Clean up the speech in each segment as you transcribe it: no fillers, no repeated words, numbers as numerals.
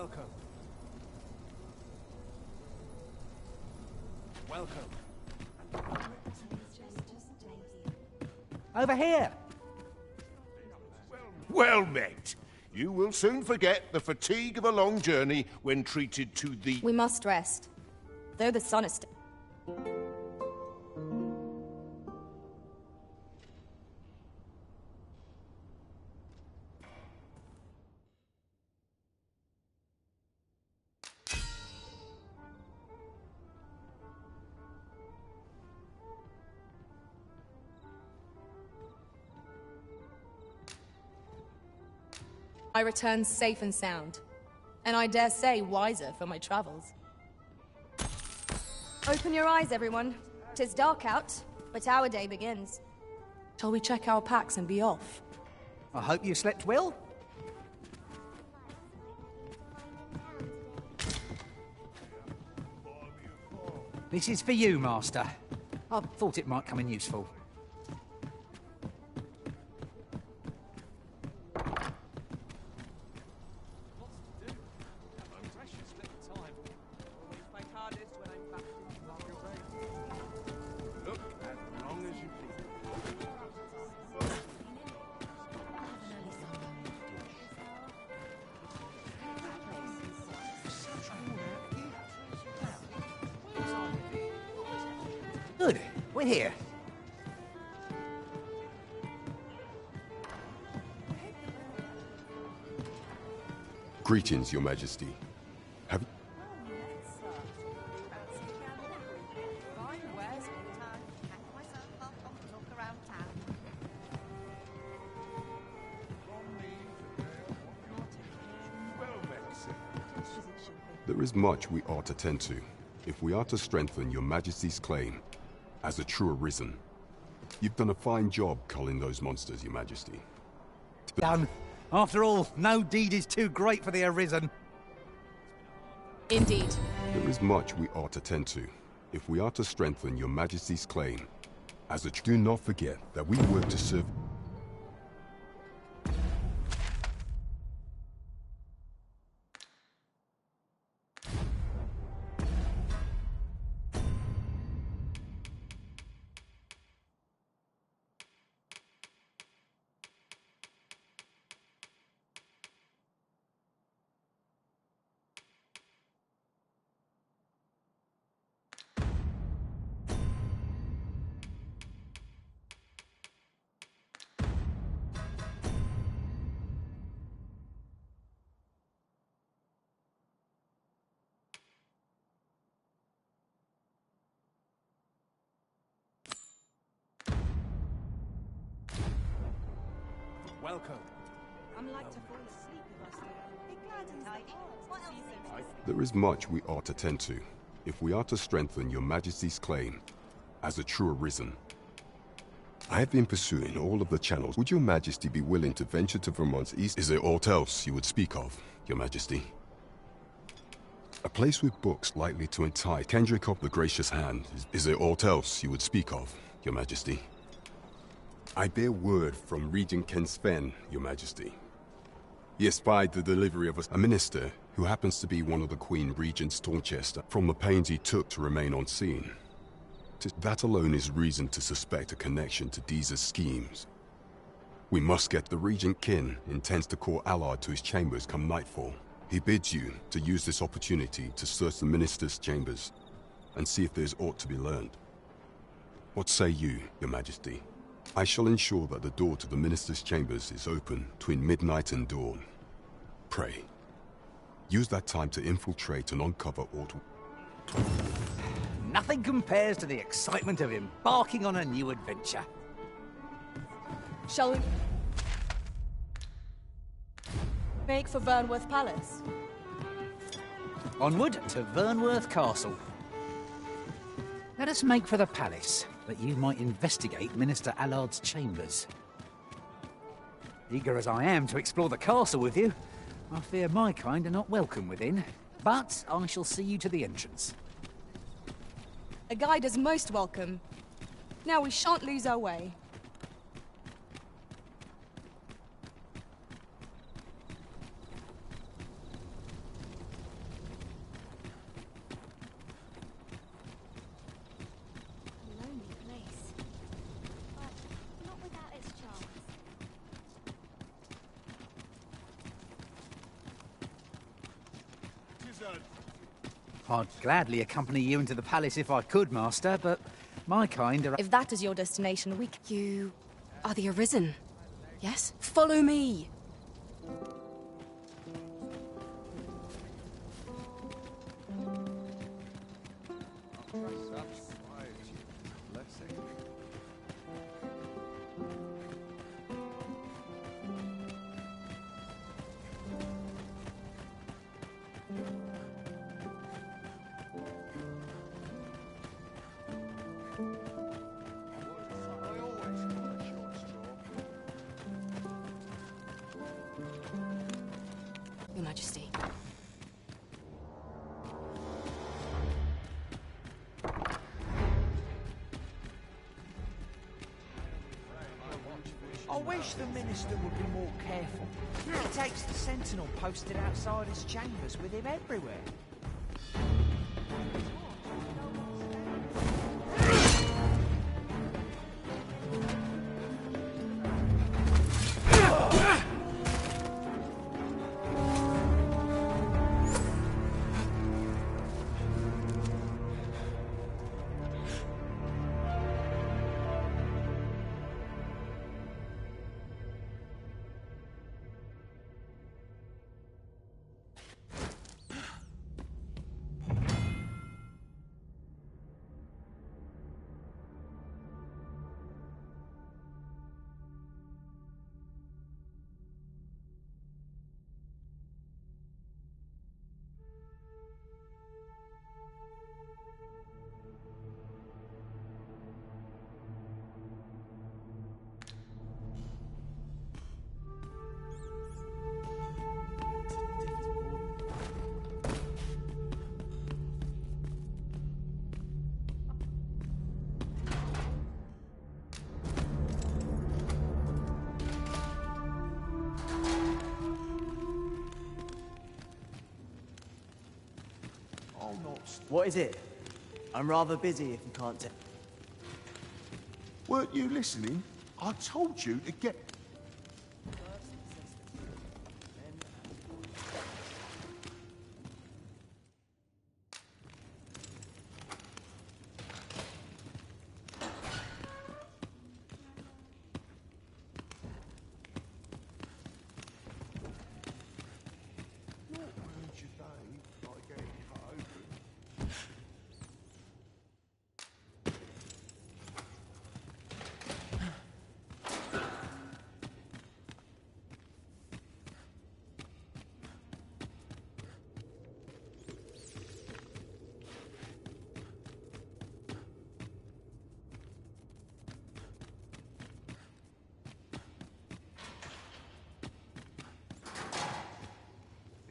Welcome. Welcome. Over here! Well met. You will soon forget the fatigue of a long journey when treated to the... We must rest. Though the sun is still... I return safe and sound, and I dare say wiser for my travels. Open your eyes, everyone. 'Tis dark out, but our day begins. Shall we check our packs and be off? I hope you slept well. This is for you, Master. I thought it might come in useful. Good. We're here. Greetings, Your Majesty. Have... There is much we ought to tend to, if we are to strengthen Your Majesty's claim as a true Arisen. You've done a fine job culling those monsters, Your Majesty. Done. After all, no deed is too great for the Arisen. Indeed. There is much we ought to tend to, if we are to strengthen Your Majesty's claim as a... Do not forget that we work to serve... Welcome. I'm like to fall asleep if I stay up. Be glad and tidy. What else? There is much we ought to tend to, if we are to strengthen Your Majesty's claim as a true Arisen. I have been pursuing all of the channels. Would Your Majesty be willing to venture to Vermont's east? Is there aught else you would speak of, Your Majesty? A place with books likely to entice Kendrick of the Gracious Hand. Is there aught else you would speak of, Your Majesty? I bear word from Regent Ken Sven, Your Majesty. He espied the delivery of a minister who happens to be one of the Queen Regent's Dorchester from the pains he took to remain on scene. That alone is reason to suspect a connection to Deeza's schemes. We must get the Regent Kin intends to call Allard to his chambers come nightfall. He bids you to use this opportunity to search the minister's chambers and see if there's aught to be learned. What say you, Your Majesty? I shall ensure that the door to the minister's chambers is open between midnight and dawn. Pray, use that time to infiltrate and uncover aught. Nothing compares to the excitement of embarking on a new adventure. Shall we... make for Vernworth Palace? Onward to Vernworth Castle. Let us make for the palace, that you might investigate Minister Allard's chambers. Eager as I am to explore the castle with you, I fear my kind are not welcome within, but I shall see you to the entrance. A guide is most welcome. Now we shan't lose our way. wizard. I'd gladly accompany you into the palace if I could, Master, but my kind are... If that is your destination, You are the Arisen. Yes? Follow me! Your Majesty. I wish the Minister would be more careful. He takes the sentinel posted outside his chambers with him everywhere. What is it? I'm rather busy if you can't tell. Weren't you listening? I told you to get...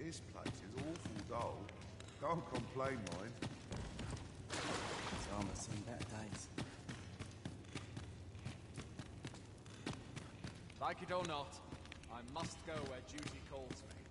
This place is awful dull. Can't complain, mind. This armor's seen better days. Like it or not, I must go where duty calls me.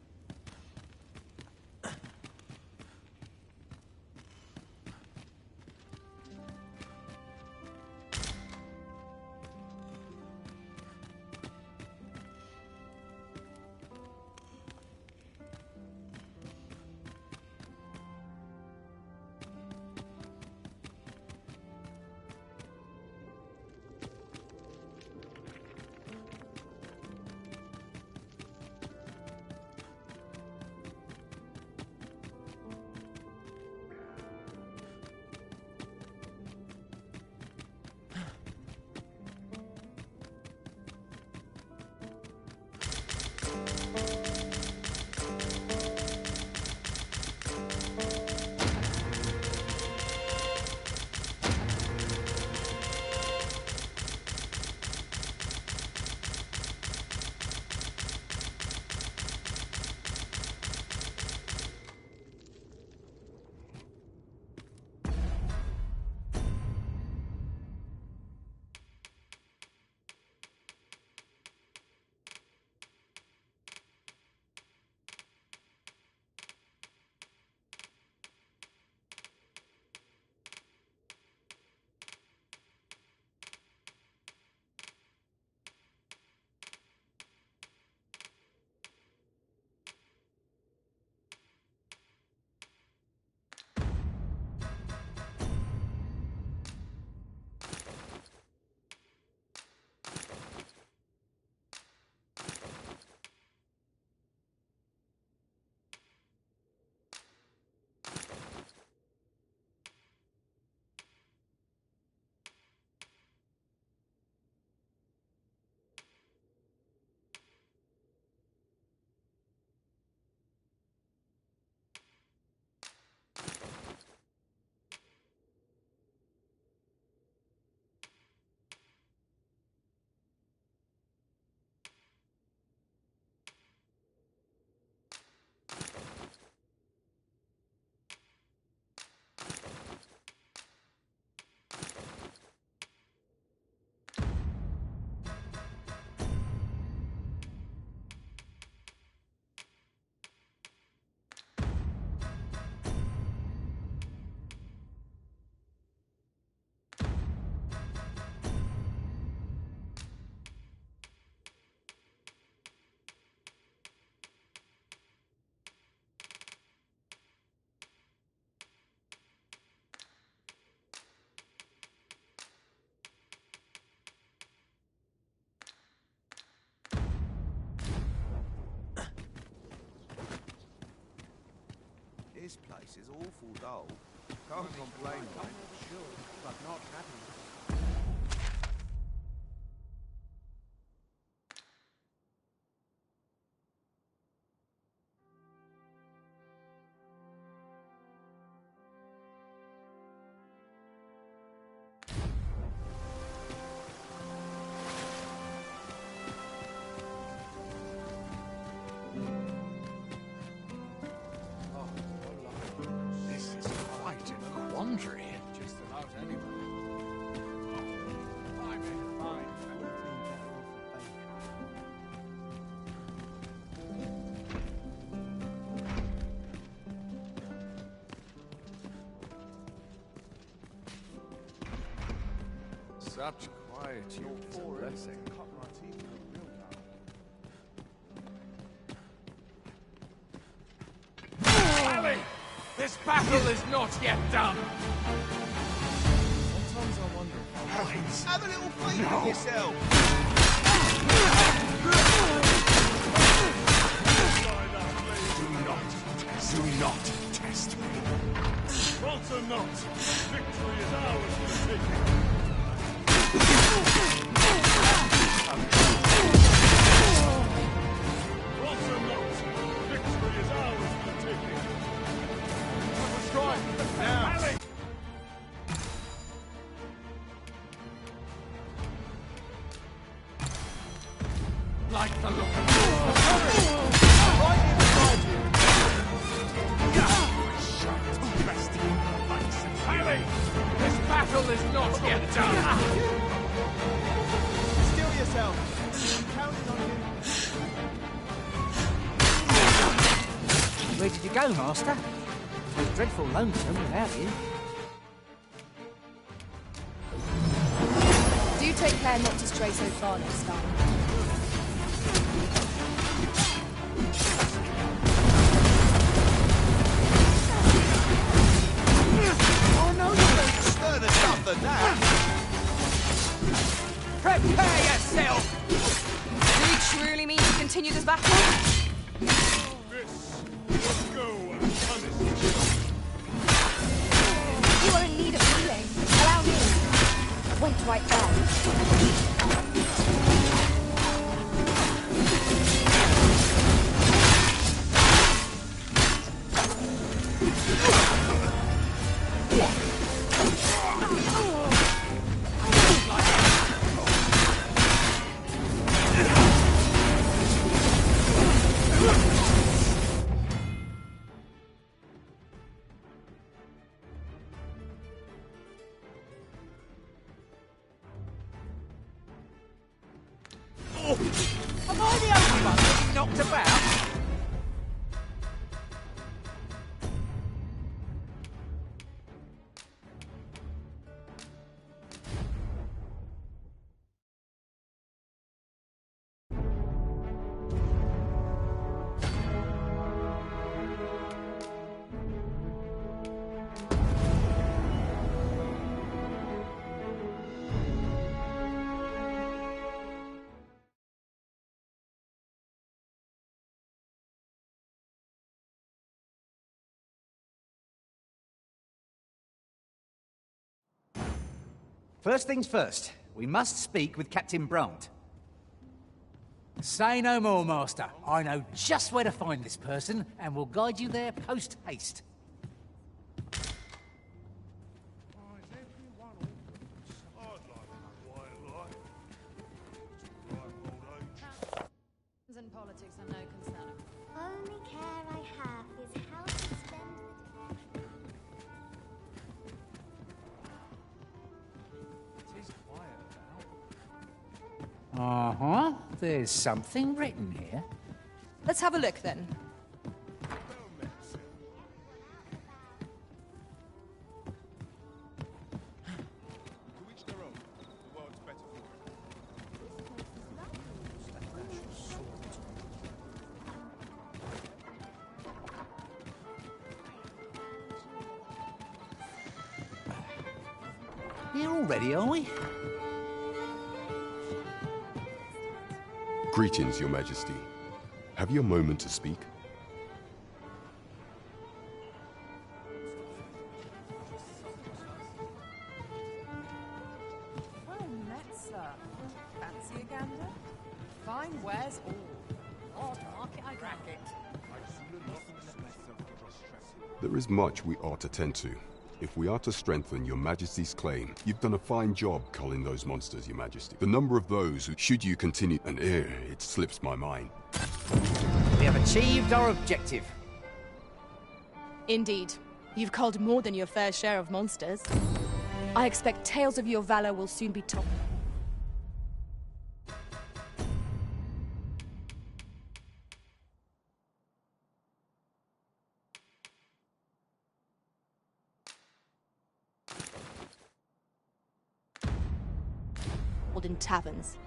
place is awful dull. Can't complain, mate. Sure, but not happy. This is quite a quandary. Just about anyone. Fine. Such quietude is a blessing. Cut my teeth with a real knife. Ellie! This battle is not yet done! Sometimes I wonder if have a little faith in yourself. Do not test me. Not or not, victory is ours for the taking. Not or not, victory is ours for the taking. Strike! Now! Ellie! Like the look of right inside you! Ellie! This battle is not yet done! Still yourself. I'm counting on you. Where did you go, Master? It was dreadful lonesome without you. Do take care not to stray so far next time. Oh no, you don't sterner stuff than that. Prepare yourself! Do you truly mean to continue this battle? Let's go and punish you. You are in need of healing. Allow me. Went right there. Am I the only one getting knocked about? First things first, we must speak with Captain Brandt. Say no more, Master. I know just where to find this person, and will guide you there post-haste. And politics are no concern. Only care I have is how to spend the day. It is quiet now. Uh-huh. There's something written here. Let's have a look then. To each their own. The world's better for it. Here already, are we? Greetings, Your Majesty. Have you a moment to speak? Time wears all. Odd market I grab it. There is much we ought to tend to. If we are to strengthen your Majesty's claim, you've done a fine job culling those monsters, your Majesty. The number of those who, should you continue, and it slips my mind. We have achieved our objective. Indeed. You've culled more than your fair share of monsters. I expect tales of your valor will soon be told. In taverns.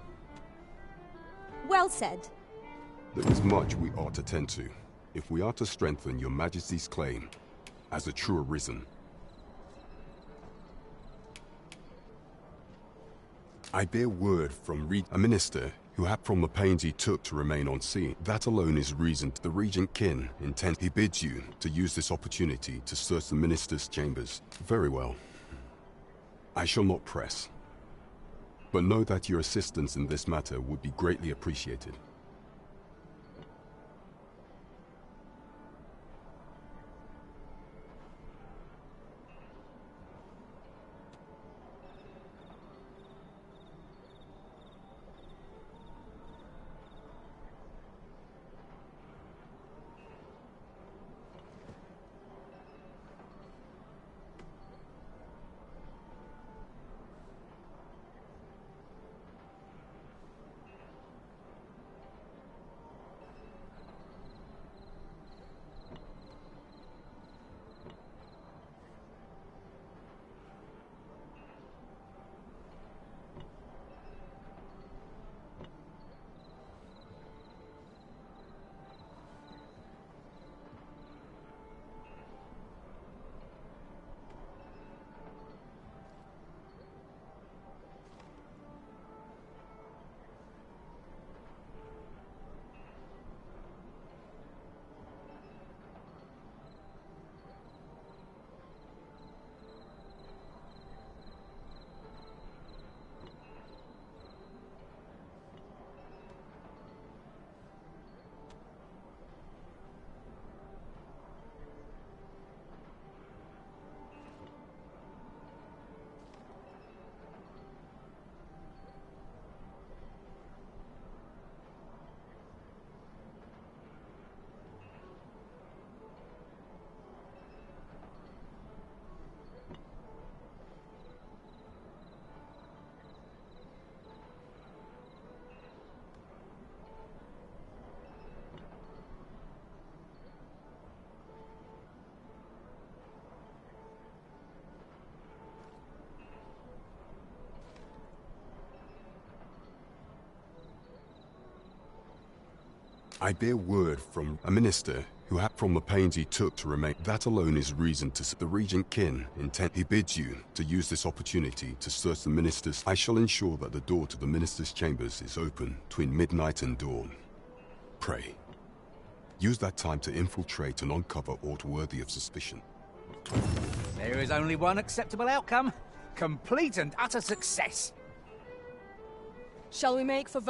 Well said. There is much we ought to tend to. If we are to strengthen your Majesty's claim as a true arisen. I bear word from a minister who had from the pains he took to remain on sea. That alone is reason the regent kin intends. He bids you to use this opportunity to search the minister's chambers. Very well. I shall not press. But know that your assistance in this matter would be greatly appreciated. I bear word from a minister who had from the pains he took to remain. That alone is reason to the regent kin intent. He bids you to use this opportunity to search the minister's. I shall ensure that the door to the minister's chambers is open between midnight and dawn. Pray, use that time to infiltrate and uncover aught worthy of suspicion. There is only one acceptable outcome. Complete and utter success. Shall we make for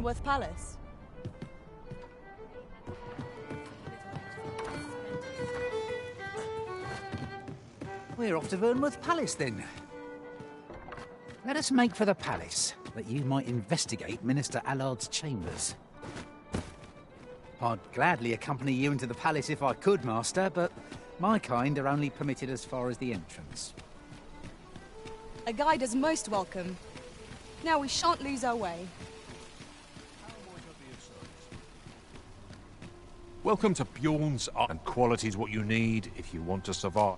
Worth Palace. We're off to Vernworth Palace, then. Let us make for the palace, that you might investigate Minister Allard's chambers. I'd gladly accompany you into the palace if I could, Master, but my kind are only permitted as far as the entrance. A guide is most welcome. Now we shan't lose our way. Welcome to Bjorn's Art, and quality is what you need if you want to survive.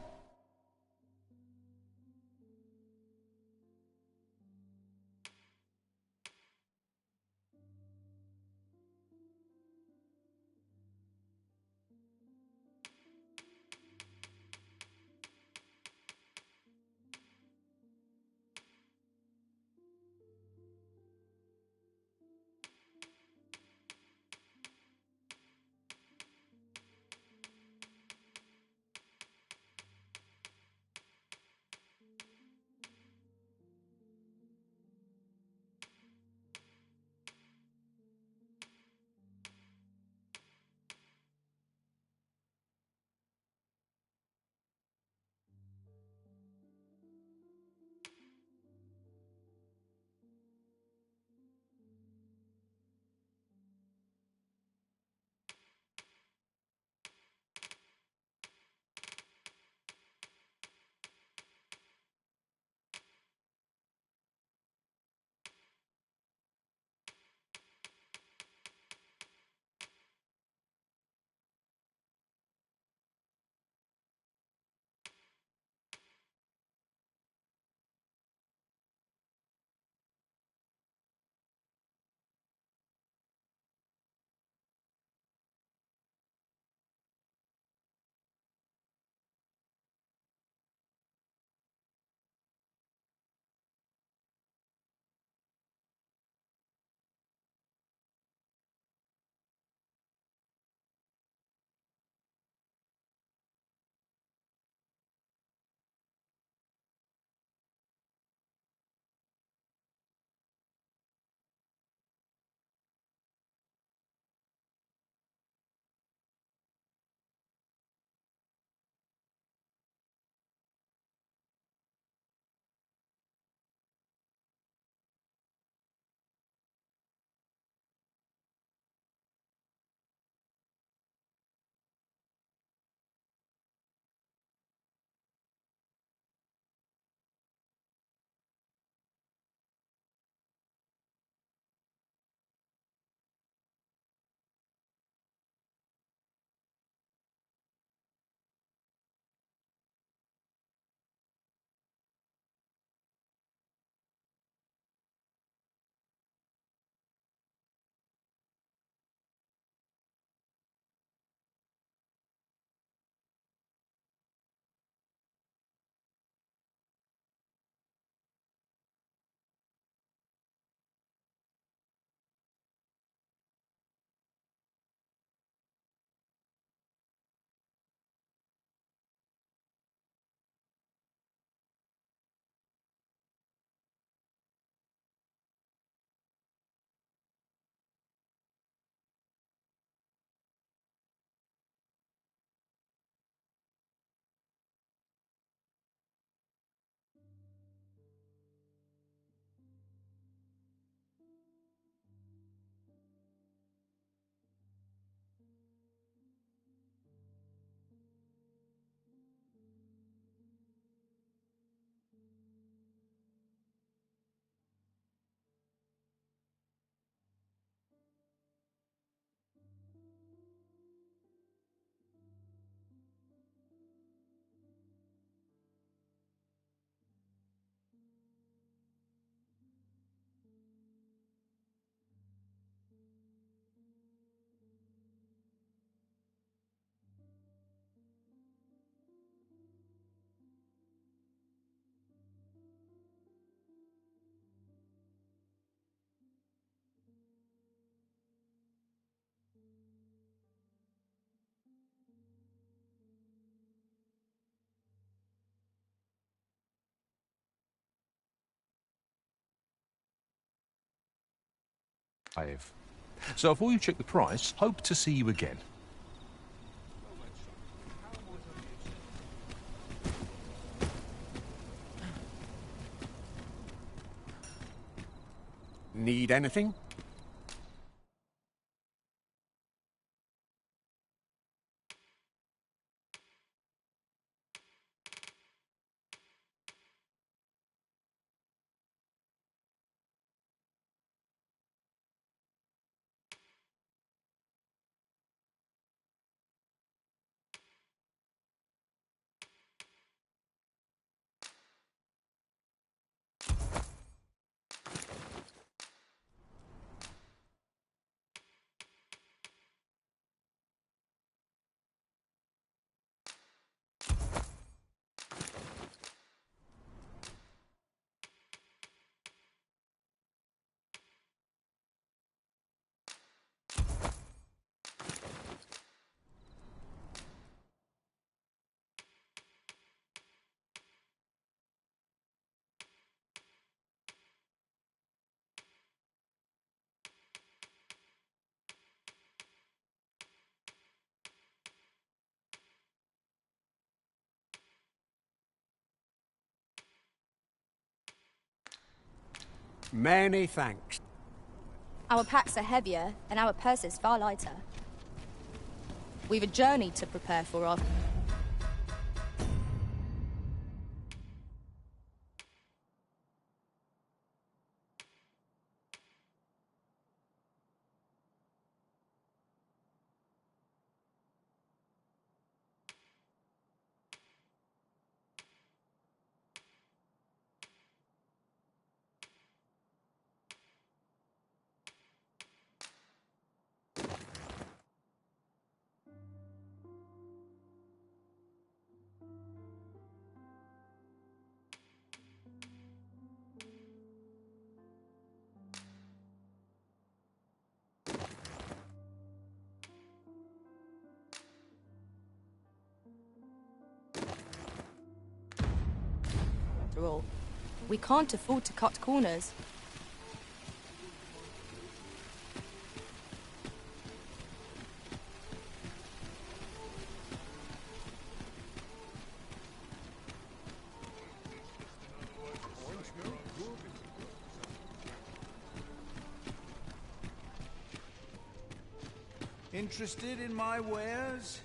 So before you check the price, hope to see you again. Need anything? Many thanks. Our packs are heavier, and our purses far lighter. We've a journey to prepare for our... After all, we can't afford to cut corners. Interested in my wares?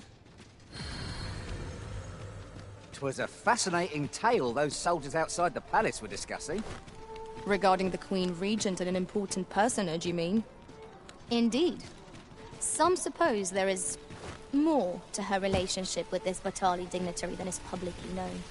'Twas a fascinating tale those soldiers outside the palace were discussing. Regarding the Queen Regent and an important personage, you mean? Indeed. Some suppose there is more to her relationship with this Batali dignitary than is publicly known.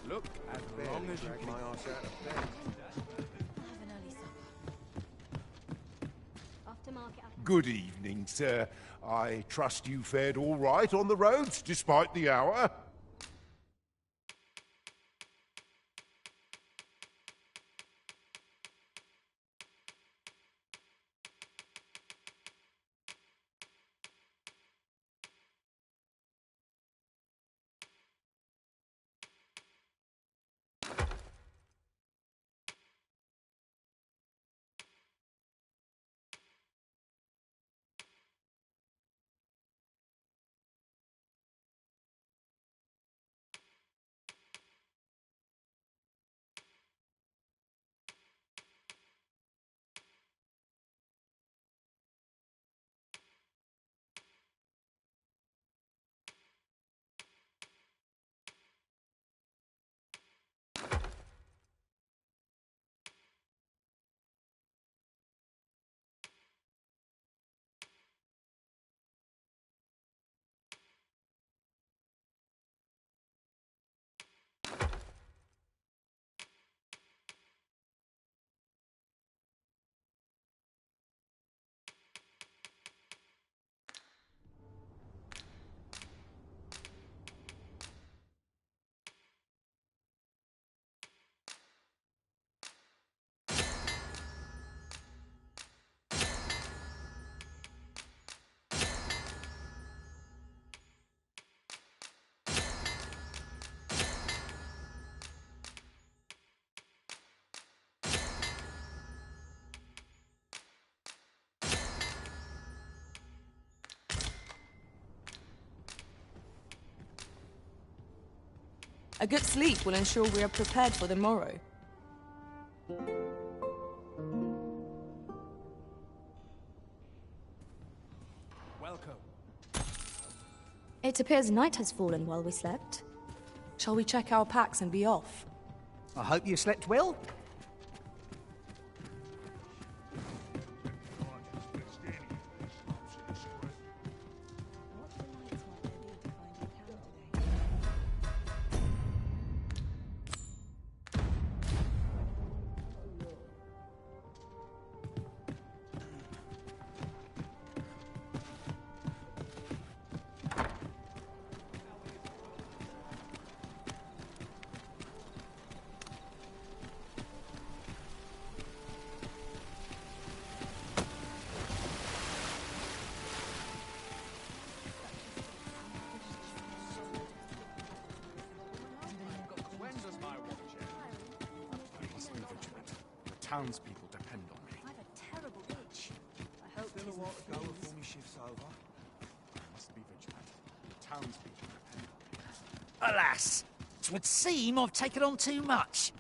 Look, as long as you keep my arse out of bed. Good evening, sir. I trust you fared all right on the roads, despite the hour. A good sleep will ensure we are prepared for the morrow. Welcome. It appears night has fallen while we slept. Shall we check our packs and be off? I hope you slept well. Townspeople depend on me. I have a terrible itch. I hope Still a while to go before my shift's over. I must be vigilant. The townspeople depend on me. Alas, 'twould seem I've taken on too much.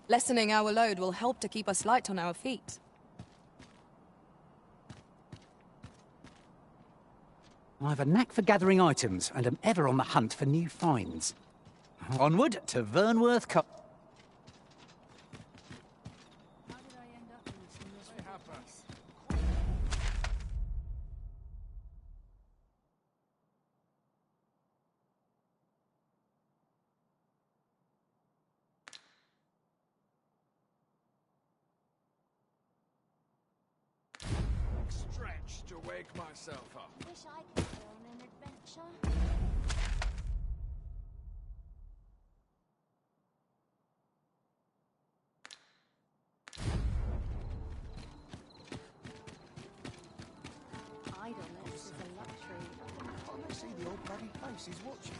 Lessening our load will help to keep us light on our feet. I've a knack for gathering items and am ever on the hunt for new finds. Onward to Vernworth Cup. Stretch to wake myself up. Wish I could go on an adventure. Idleness is a luxury. Can't they see the old bloody face is watching?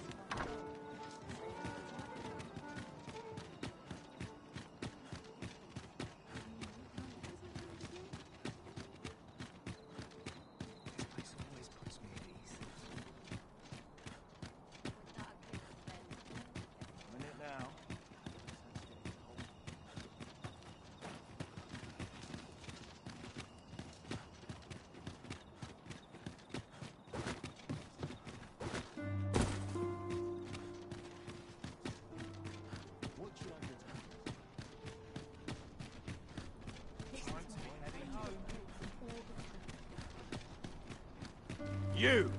You!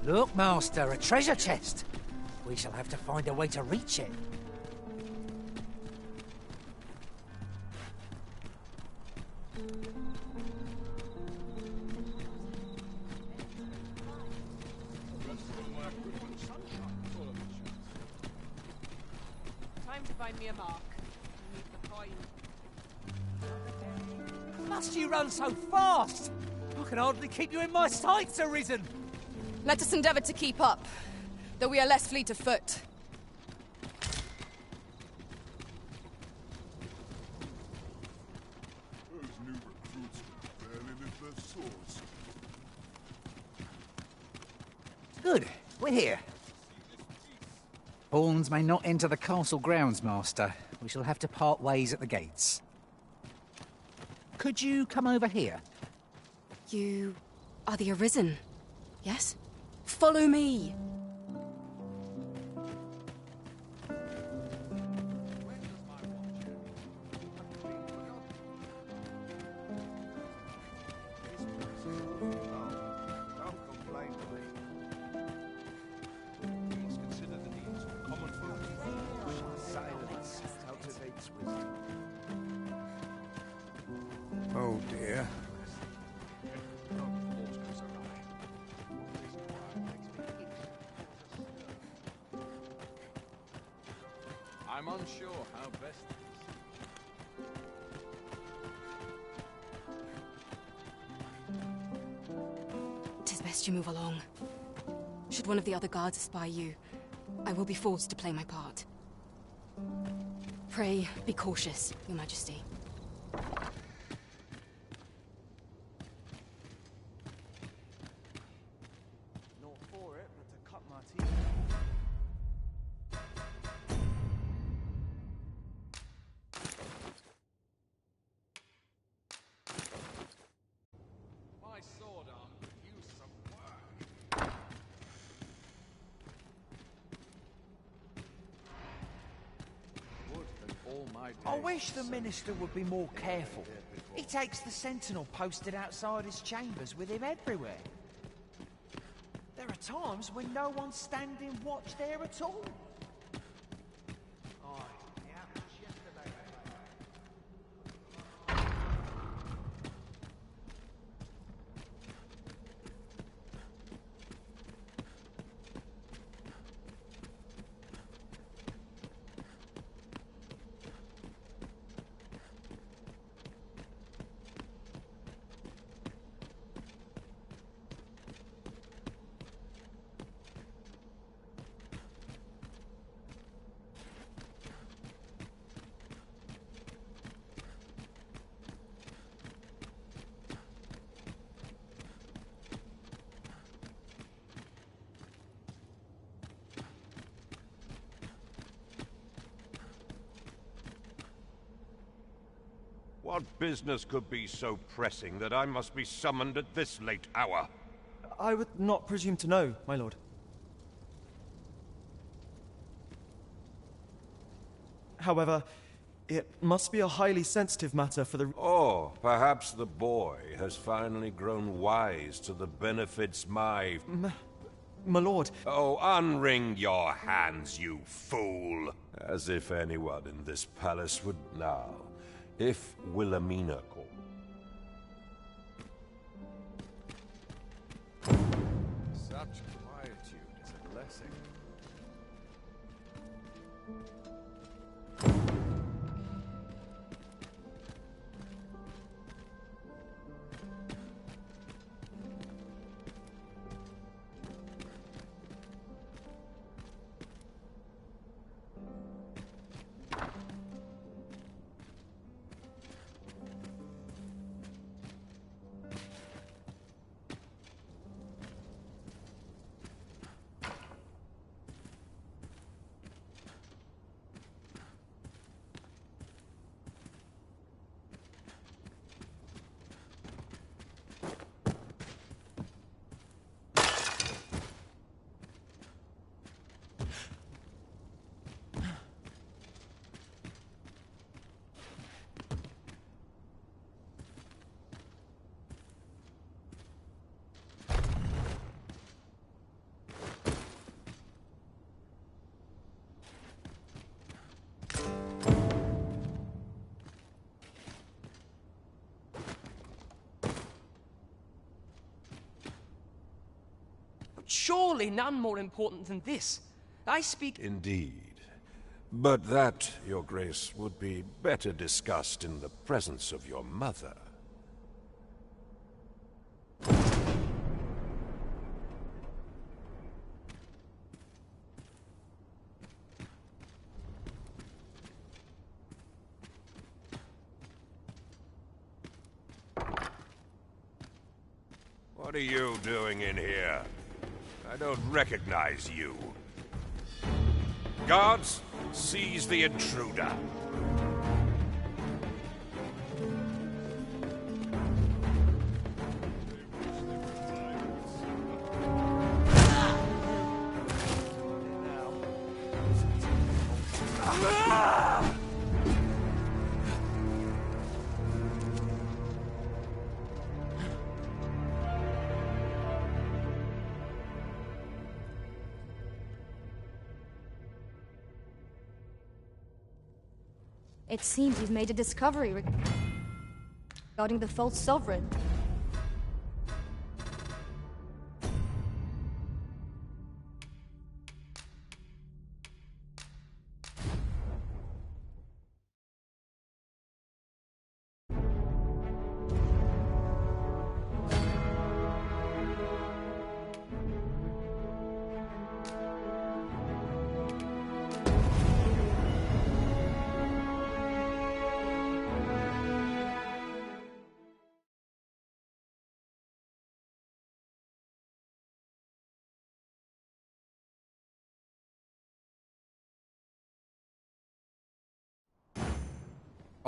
Look, Master, a treasure chest. We shall have to find a way to reach it. Time to find me a mark. Meet the coin. Must you run so fast? I can hardly keep you in my sights, Arisen. Let us endeavor to keep up, though we are less fleet of foot. Those new recruits can barely lift their swords. Good, we're here. Pawns may not enter the castle grounds, Master. We shall have to part ways at the gates. Could you come over here? You are the Arisen, yes? Follow me! Oh dear. I'm unsure how best. Tis best you move along. Should one of the other guards espy you, I will be forced to play my part. Pray, be cautious, Your Majesty. Not for it, but to cut my teeth. My sword arm could use some work. Would that all my I days wish the Minister would be more careful. He takes the Sentinel posted outside his chambers with him everywhere. There are times when no one's standing watch there at all. What business could be so pressing that I must be summoned at this late hour? I would not presume to know, my lord. However, it must be a highly sensitive matter for the... Or perhaps the boy has finally grown wise to the benefits my... My lord... Oh, unwring your hands, you fool! As if anyone in this palace would now. If Wilhelmina called. Such quietude is a blessing. Surely none more important than this. I speak... Indeed. But that, Your Grace, would be better discussed in the presence of your mother. What are you doing in here? I don't recognize you. Guards, seize the intruder. It seems you've made a discovery regarding the false sovereign.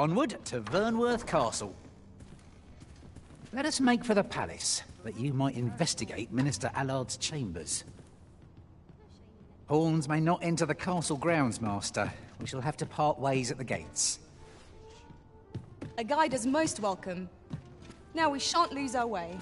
Onward to Vernworth Castle. Let us make for the palace, that you might investigate Minister Allard's chambers. Pawns may not enter the castle grounds, Master. We shall have to part ways at the gates. A guide is most welcome. Now we shan't lose our way.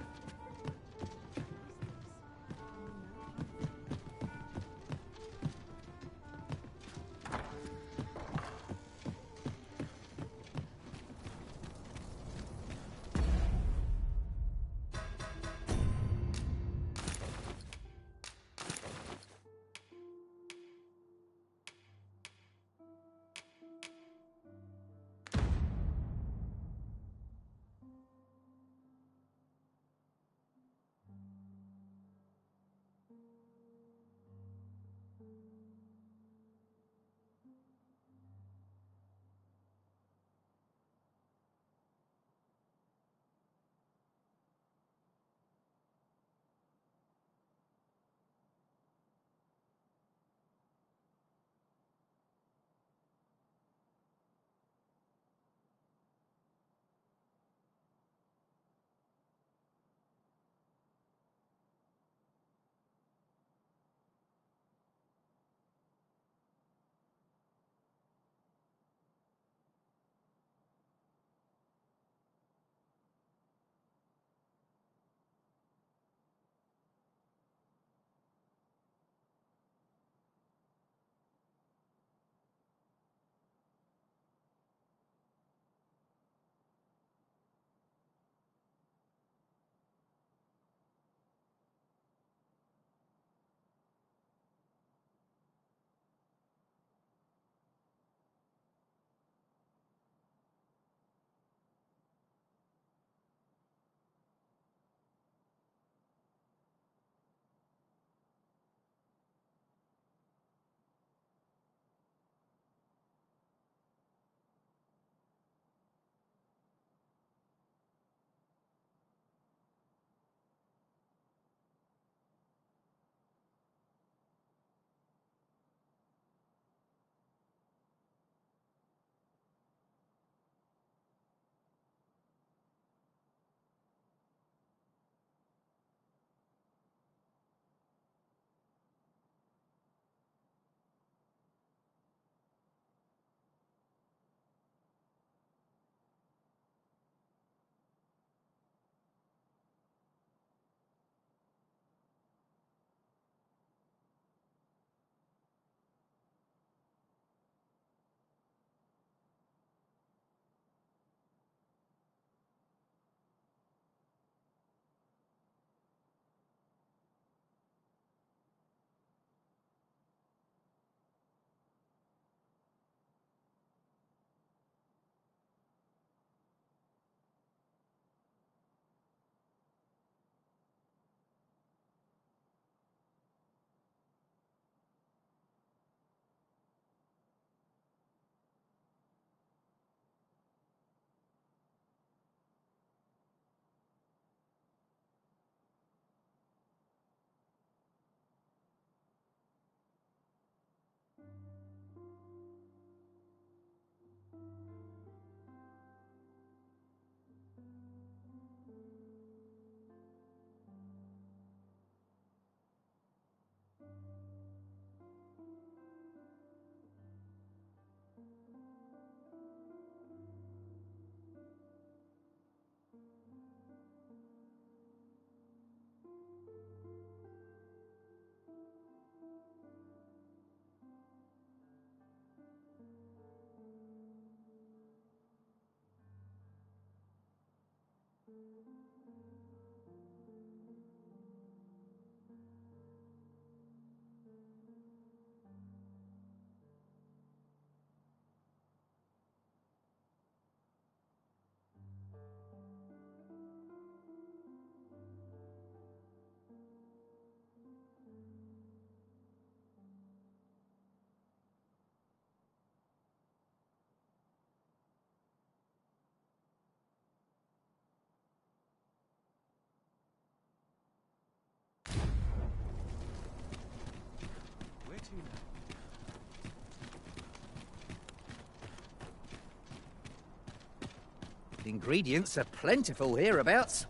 Ingredients are plentiful hereabouts.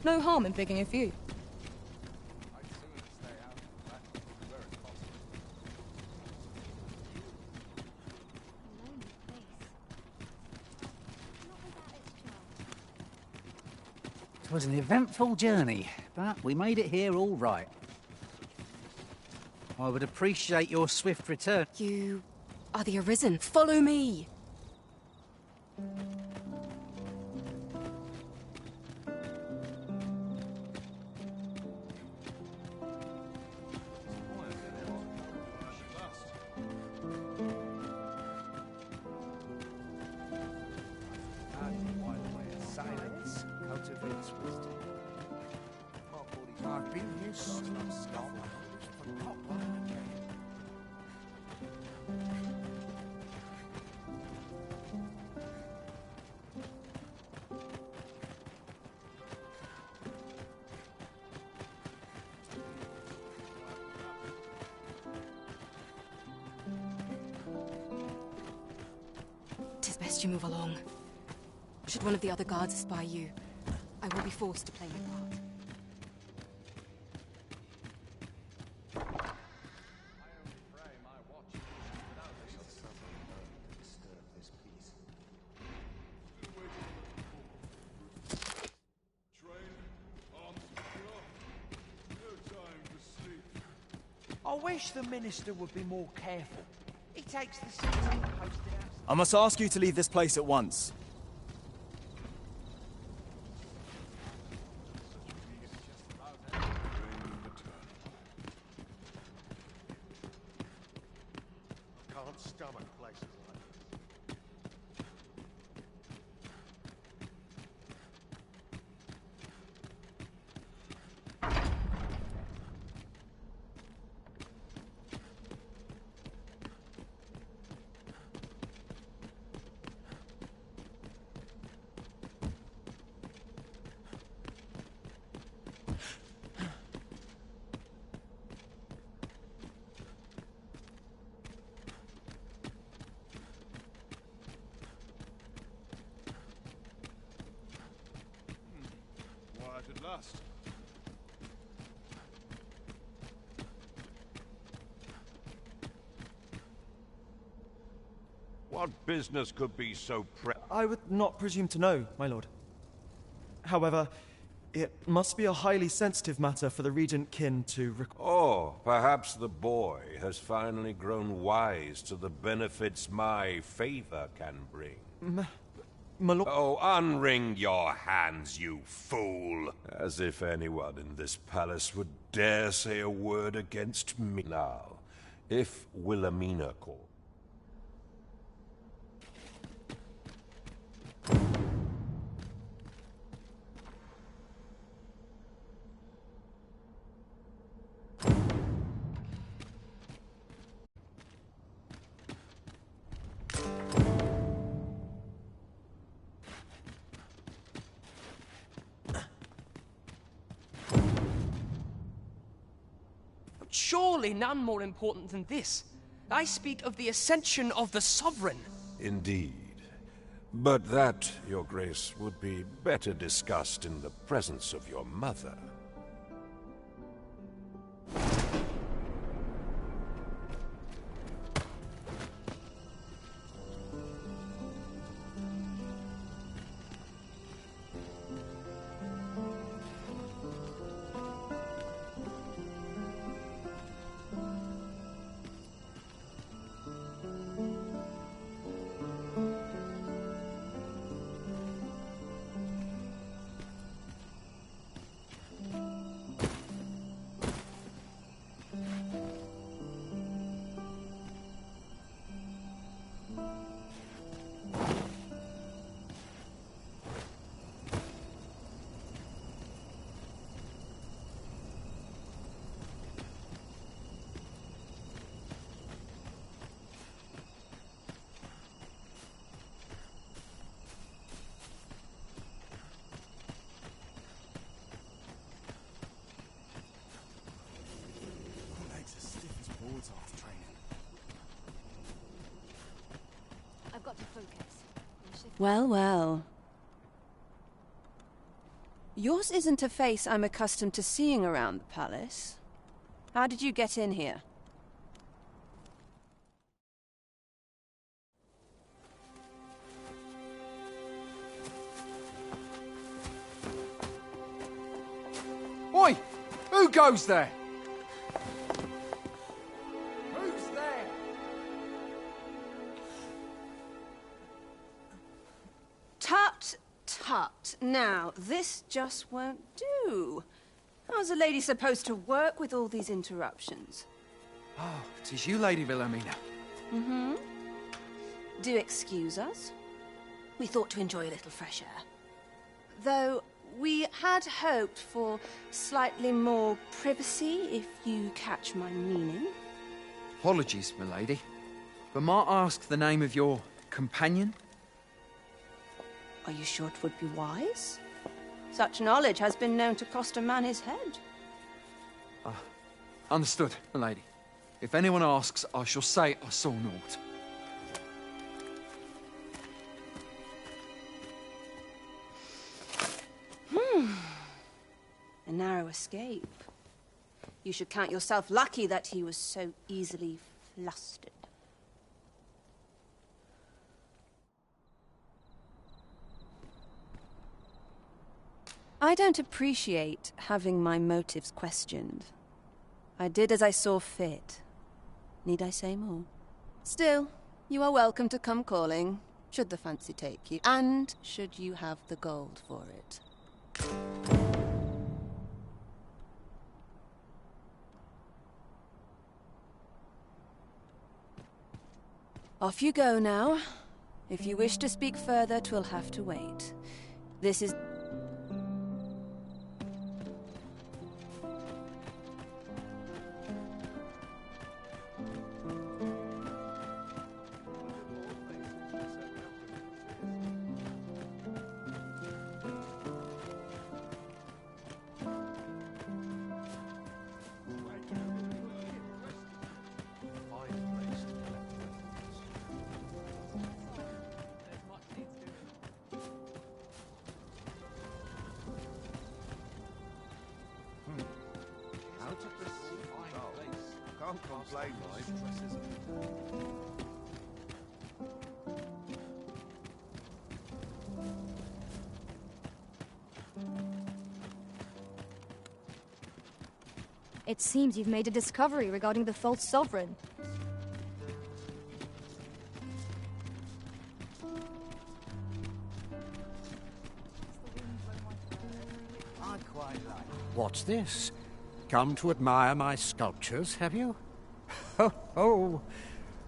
No harm in picking a few. It was an eventful journey, but we made it here all right. I would appreciate your swift return. You are the Arisen. Follow me! Silence cultivates wisdom. I've been here so long. Tis best you move along. Should one of the other guards espy you, I will be forced to play my part. I wish the minister would be more careful. He takes the sentinel posted out. I must ask you to leave this place at once. Can't stomach places like this. Quiet at last. What business could be so I would not presume to know, my lord. However, it must be a highly sensitive matter for the regent kin to Oh, perhaps the boy has finally grown wise to the benefits my favor can bring. my lord. Oh, unring your hands, you fool! As if anyone in this palace would dare say a word against me. Now, if Wilhelmina called. Surely none more important than this. I speak of the ascension of the Sovereign. Indeed. But that, Your Grace, would be better discussed in the presence of your mother. Well, well. Yours isn't a face I'm accustomed to seeing around the palace. How did you get in here? Oi! Who goes there? Who's there? Tut, tut. Now, this just won't do. How's a lady supposed to work with all these interruptions? Oh, it is you, Lady Wilhelmina. Mm-hmm. Do excuse us. We thought to enjoy a little fresh air. Though we had hoped for slightly more privacy, if you catch my meaning. Apologies, milady. But might I ask the name of your companion? Are you sure it would be wise? Such knowledge has been known to cost a man his head. Understood, milady. If anyone asks, I shall say I saw naught. A narrow escape. You should count yourself lucky that he was so easily flustered. I don't appreciate having my motives questioned. I did as I saw fit. Need I say more? Still, you are welcome to come calling, should the fancy take you, and should you have the gold for it. Off you go now. If you wish to speak further, 'twill have to wait. This is... Can't complain, mate. It seems you've made a discovery regarding the false sovereign. What's this? Come to admire my sculptures, have you? Ho, ho!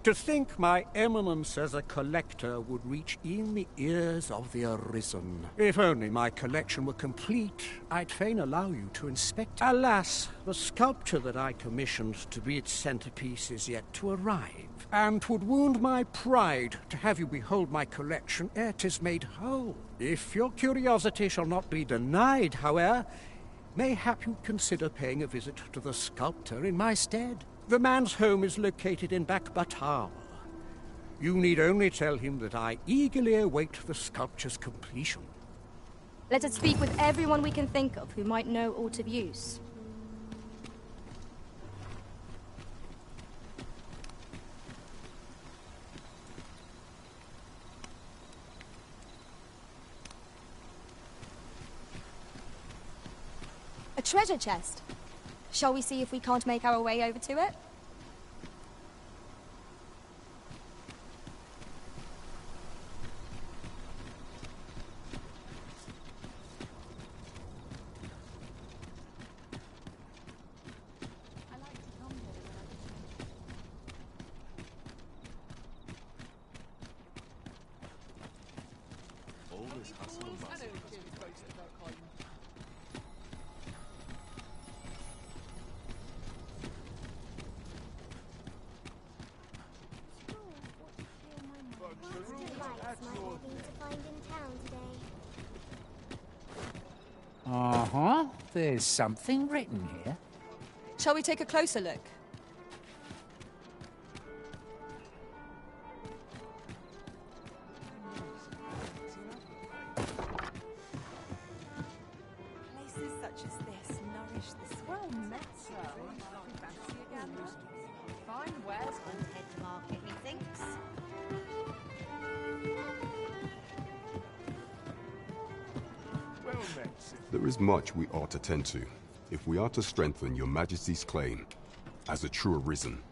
To think my eminence as a collector would reach in the ears of the Arisen. If only my collection were complete, I'd fain allow you to inspect it. Alas, the sculpture that I commissioned to be its centerpiece is yet to arrive, and 'twould wound my pride to have you behold my collection ere 'tis made whole. If your curiosity shall not be denied, however, mayhap you'd consider paying a visit to the sculptor in my stead. The man's home is located in Bakbatar. You need only tell him that I eagerly await the sculpture's completion. Let us speak with everyone we can think of who might know aught of use. A treasure chest. Shall we see if we can't make our way over to it? All this hustle and bustle. Uh-huh. There's something written here. Shall we take a closer look? such as this nourish the spirit. Well met, sir. Fancy a gander? Fine wares Won't head to market, methinks. Well met, Sith. There is much we ought to tend to, if we are to strengthen your Majesty's claim as a true Arisen.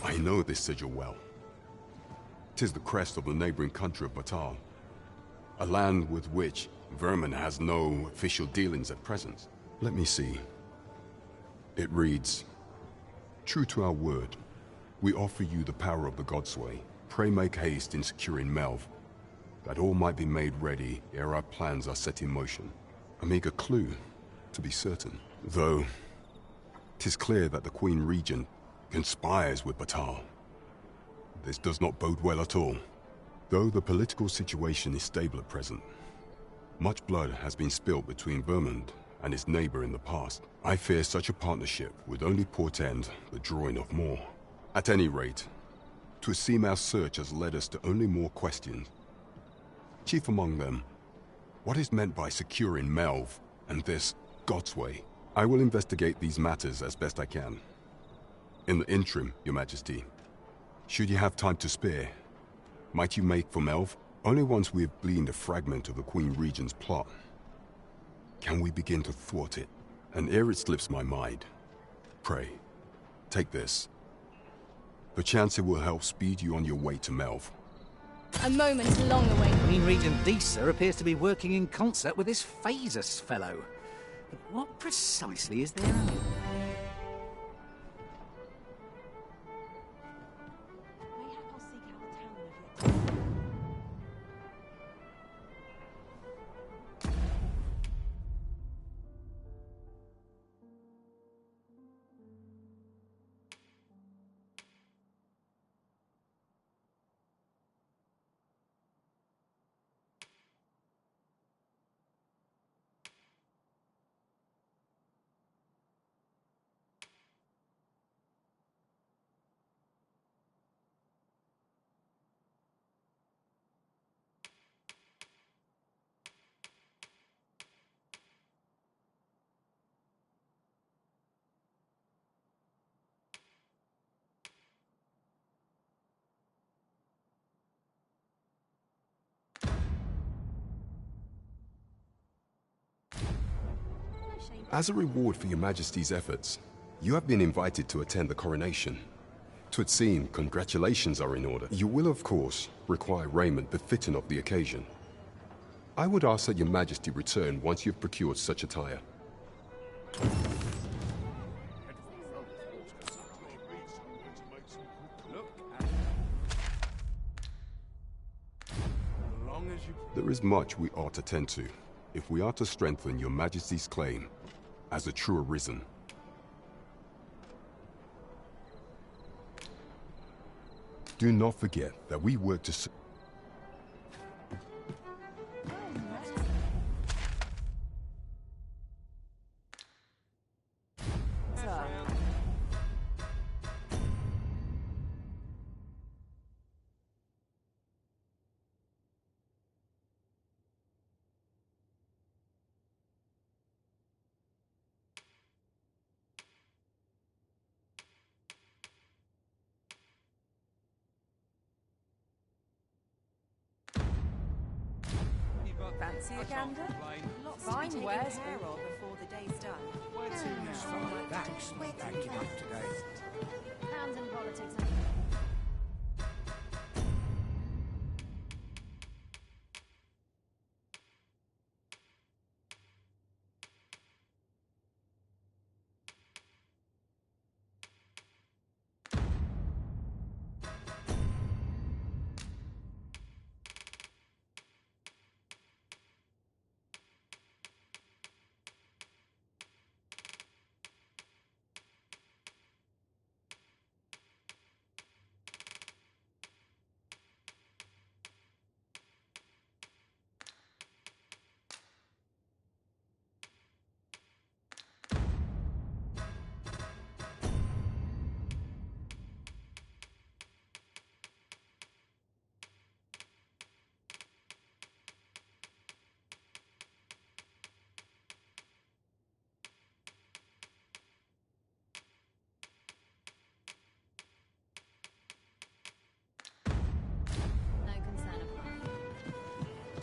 I know this sigil well. 'Tis the crest of the neighboring country of Batal, a land with which Vermin has no official dealings at present. Let me see. It reads, "True to our word, we offer you the power of the Godsway. Pray make haste in securing Melv, that all might be made ready ere our plans are set in motion." A meager clue, to be certain. Though, 'tis clear that the Queen Regent conspires with Batal. This does not bode well at all. Though the political situation is stable at present, much blood has been spilled between Vermund and his neighbor in the past. I fear such a partnership would only portend the drawing of more. At any rate, 'twould seem our search has led us to only more questions. Chief among them, what is meant by securing Melv and this Godsway? I will investigate these matters as best I can. In the interim, Your Majesty, should you have time to spare, might you make for Melv? Only once we have gleaned a fragment of the Queen Regent's plot can we begin to thwart it. And ere it slips my mind, pray, take this. Perchance it will help speed you on your way to Melv. A moment long awaited. Queen Regent Disa appears to be working in concert with this Phasus fellow. But what precisely is their aim? Mayhap I'll seek out the town of it. As a reward for your Majesty's efforts, you have been invited to attend the coronation. 'Twould seem congratulations are in order. You will, of course, require raiment befitting of the occasion. I would ask that your Majesty return once you've procured such attire. There is much we ought to tend to, if we are to strengthen your Majesty's claim as a true Arisen. Do not forget that we work to... Fancy a gander? Fine wares care of before the day's done. That's not acting up today. Pounds and politics.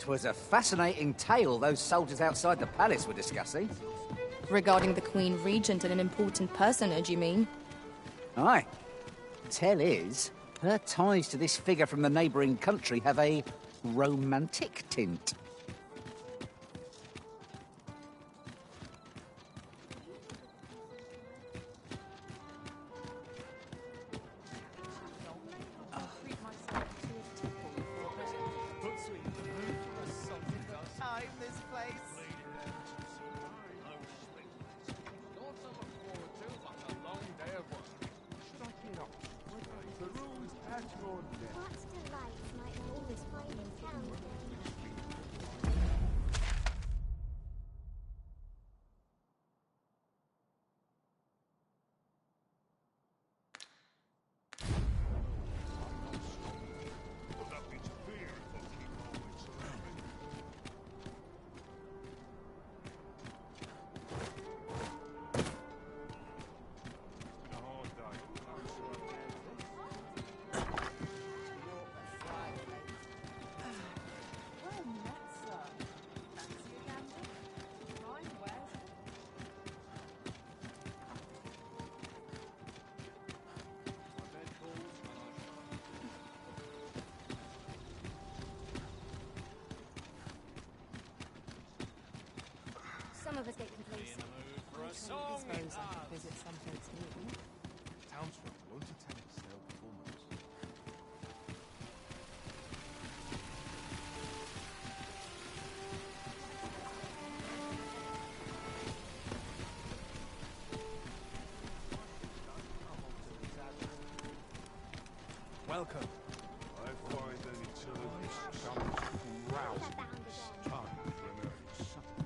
It was a fascinating tale those soldiers outside the palace were discussing. Regarding the Queen Regent and an important personage, you mean? Aye. Tell is, her ties to this figure from the neighbouring country have a romantic tint. Some of us get complacent. Visit some folks here. Townsfolk won't attend the sale performance. Welcome. I find any turbulence comes rousing this time for an early supper.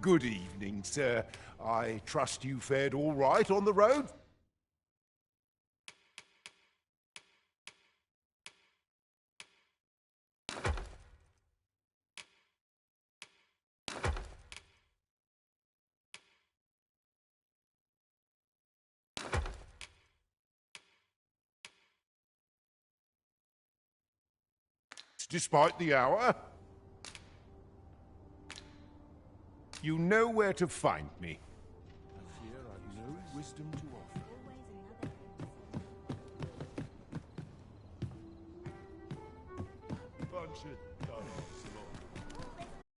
Good evening, sir. I trust you fared all right on the road? Despite the hour? You know where to find me. I fear I've no wisdom to offer. Bunch of